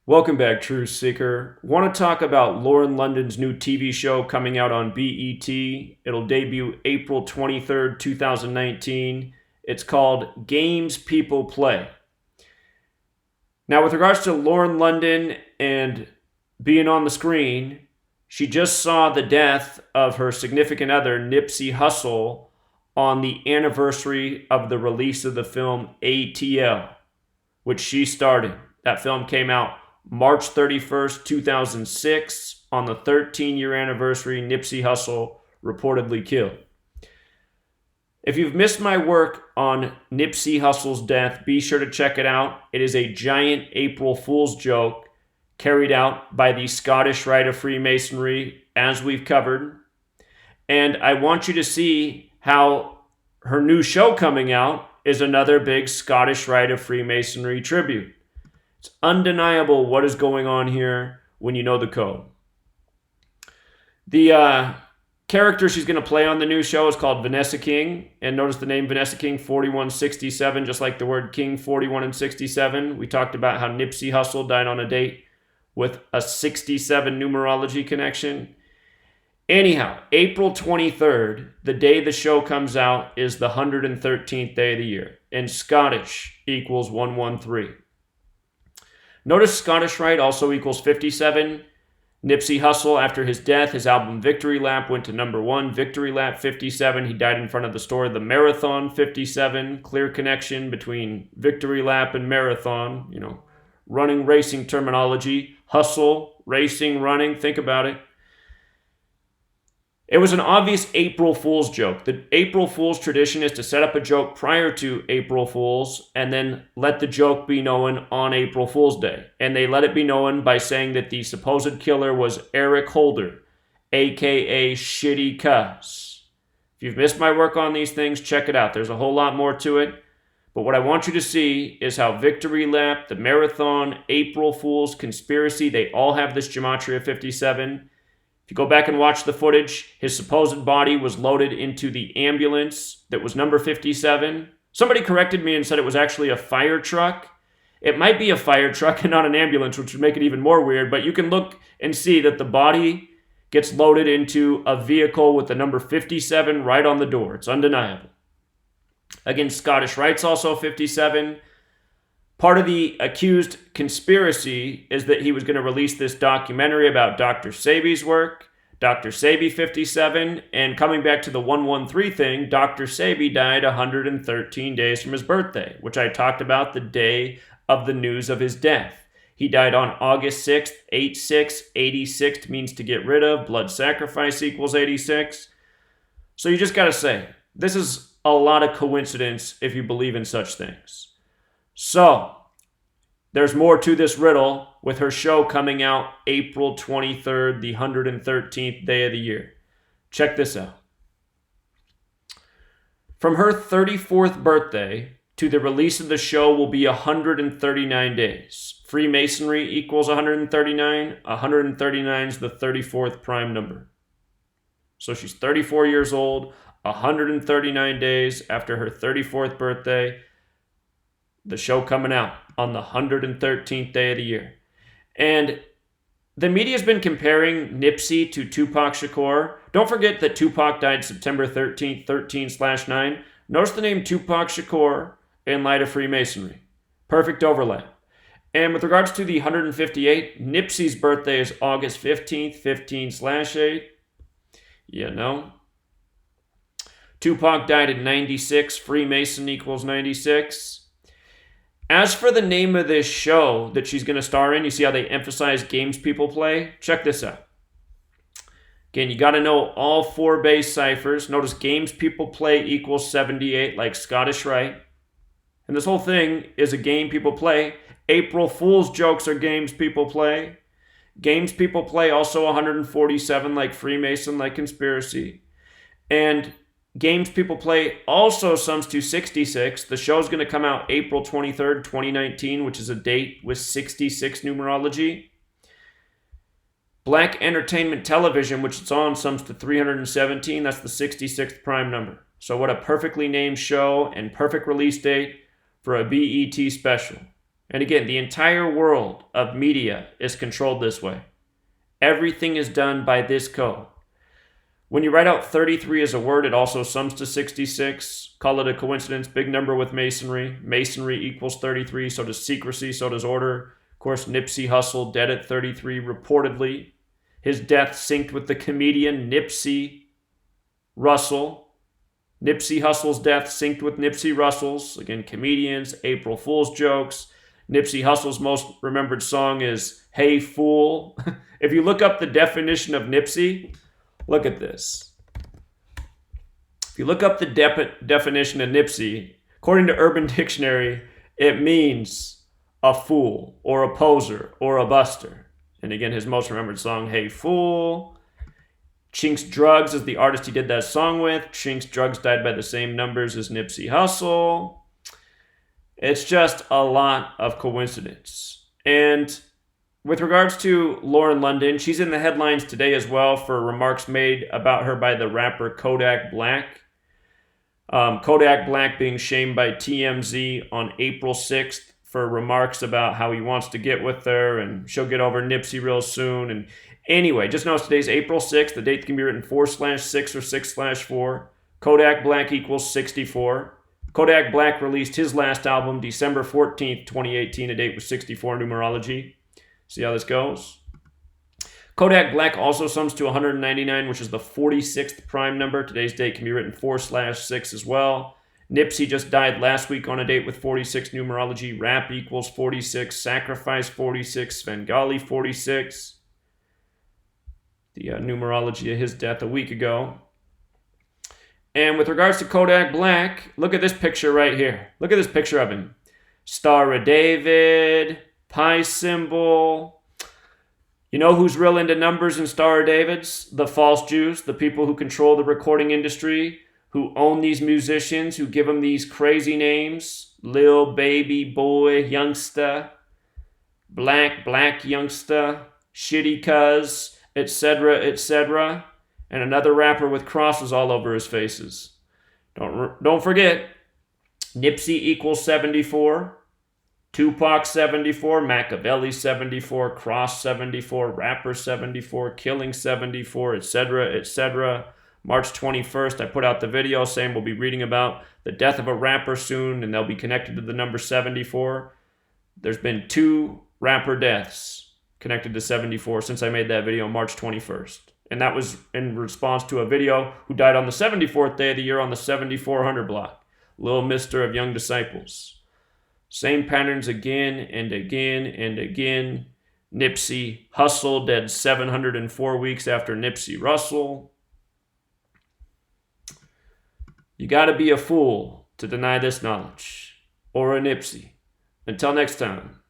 Welcome back, Truth Seeker. Want to talk about Lauren London's new TV show coming out on BET. It'll debut April 23rd, 2019. It's called Games People Play. Now, with regards to Lauren London and being on the screen, she just saw the death of her significant other, Nipsey Hussle, on the anniversary of the release of the film ATL, which she starred in. That film came out March 31st, 2006, on the 13-year anniversary. Nipsey Hussle reportedly killed. If you've missed my work on Nipsey Hussle's death, be sure to check it out. It is a giant April Fool's joke carried out by the Scottish Rite of Freemasonry, as we've covered. And I want you to see how her new show coming out is another big Scottish Rite of Freemasonry tribute. It's undeniable what is going on here when you know the code. The character she's going to play on the new show is called Vanessa King. And notice the name Vanessa King 4167, just like the word King 41 and 67. We talked about how Nipsey Hussle died on a date with a 67 numerology connection. Anyhow, April 23rd, the day the show comes out, is the 113th day of the year. And Scottish equals 113. Notice Scottish Rite also equals 57. Nipsey Hussle, after his death, his album Victory Lap went to number 1. Victory Lap 57. He died in front of the store The Marathon 57. Clear connection between Victory Lap and Marathon. Running, racing terminology. Hustle, racing, running. Think about it. It was an obvious April Fool's joke. The April Fool's tradition is to set up a joke prior to April Fool's and then let the joke be known on April Fool's Day. And they let it be known by saying that the supposed killer was Eric Holder, aka Shitty Cuss. If you've missed my work on these things, check it out. There's a whole lot more to it. But what I want you to see is how Victory Lap, the Marathon, April Fool's, Conspiracy, they all have this Gematria 57. If you go back and watch the footage, his supposed body was loaded into the ambulance that was number 57. Somebody corrected me and said it was actually a fire truck. It might be a fire truck and not an ambulance, which would make it even more weird, but you can look and see that the body gets loaded into a vehicle with the number 57 right on the door. It's undeniable. Again, Scottish Rite's also 57. Part of the accused conspiracy is that he was going to release this documentary about Dr. Sebi's work, Dr. Sebi 57, and coming back to the 113 thing, Dr. Sebi died 113 days from his birthday, which I talked about the day of the news of his death. He died on August 6th, 86. 86 means to get rid of. Blood sacrifice equals 86. So you just got to say, this is a lot of coincidence if you believe in such things. So, there's more to this riddle with her show coming out April 23rd, the 113th day of the year. Check this out. From her 34th birthday to the release of the show will be 139 days. Freemasonry equals 139. 139 is the 34th prime number. So she's 34 years old, 139 days after her 34th birthday. The show coming out on the 113th day of the year. And the media's been comparing Nipsey to Tupac Shakur. Don't forget that Tupac died September 13th, 13/9. Notice the name Tupac Shakur in light of Freemasonry. Perfect overlap. And with regards to the 158, Nipsey's birthday is August 15th, 15/8. Tupac died at 96. Freemason equals 96. As for the name of this show that she's going to star in, you see how they emphasize games people play? Check this out. Again, you got to know all 4 base ciphers. Notice games people play equals 78, like Scottish Rite. And this whole thing is a game people play. April Fool's jokes are games people play. Games people play also 147, like Freemason, like Conspiracy. And games people play also sums to 66. The show's going to come out April 23rd, 2019, which is a date with 66 numerology. Black Entertainment Television, which it's on, sums to 317. That's the 66th prime number. So what a perfectly named show and perfect release date for a BET special. And again, the entire world of media is controlled this way. Everything is done by this code. When you write out 33 as a word, it also sums to 66. Call it a coincidence. Big number with masonry. Masonry equals 33. So does secrecy. So does order. Of course, Nipsey Hussle dead at 33 reportedly. His death synced with the comedian Nipsey Hussle. Nipsey Hussle's death synced with Nipsey Hussle's. Again, comedians, April Fool's jokes. Nipsey Hussle's most remembered song is Hey Fool. If you look up the definition of Nipsey, look at this. If you look up the definition of Nipsey, according to Urban Dictionary, it means a fool or a poser or a buster. And again, his most remembered song, Hey Fool. Chinx Drugs is the artist he did that song with. Chinx Drugs died by the same numbers as Nipsey Hussle. It's just a lot of coincidence. And with regards to Lauren London, she's in the headlines today as well for remarks made about her by the rapper Kodak Black. Kodak Black being shamed by TMZ on April 6th for remarks about how he wants to get with her and she'll get over Nipsey real soon. And anyway, just notice today's April 6th. The date can be written 4/6 or 6/4. Kodak Black equals 64. Kodak Black released his last album December 14th, 2018, a date with 64 numerology. See how this goes? Kodak Black also sums to 199, which is the 46th prime number. Today's date can be written 4/6 as well. Nipsey just died last week on a date with 46 numerology. Rap equals 46. Sacrifice 46. Svengali 46. The numerology of his death a week ago. And with regards to Kodak Black, look at this picture right here. Look at this picture of him. Star of David, pi symbol. You know who's real into numbers and Star of Davids? The false Jews, the people who control the recording industry, who own these musicians, who give them these crazy names. Lil Baby Boy Youngsta, Black Youngsta, Shitty Cuz, etc., etc., and another rapper with crosses all over his faces. Don't forget, Nipsey equals 74, Tupac 74, Machiavelli 74, Cross 74, Rapper 74, Killing 74, etc., etc. March 21st, I put out the video saying we'll be reading about the death of a rapper soon, and they'll be connected to the number 74. There's been 2 rapper deaths connected to 74 since I made that video March 21st. And that was in response to a video who died on the 74th day of the year on the 7400 block. Little Mister of Young Disciples. Same patterns again and again and again. Nipsey Hussle dead 704 weeks after Nipsey Hussle. You gotta be a fool to deny this knowledge. Or a Nipsey. Until next time.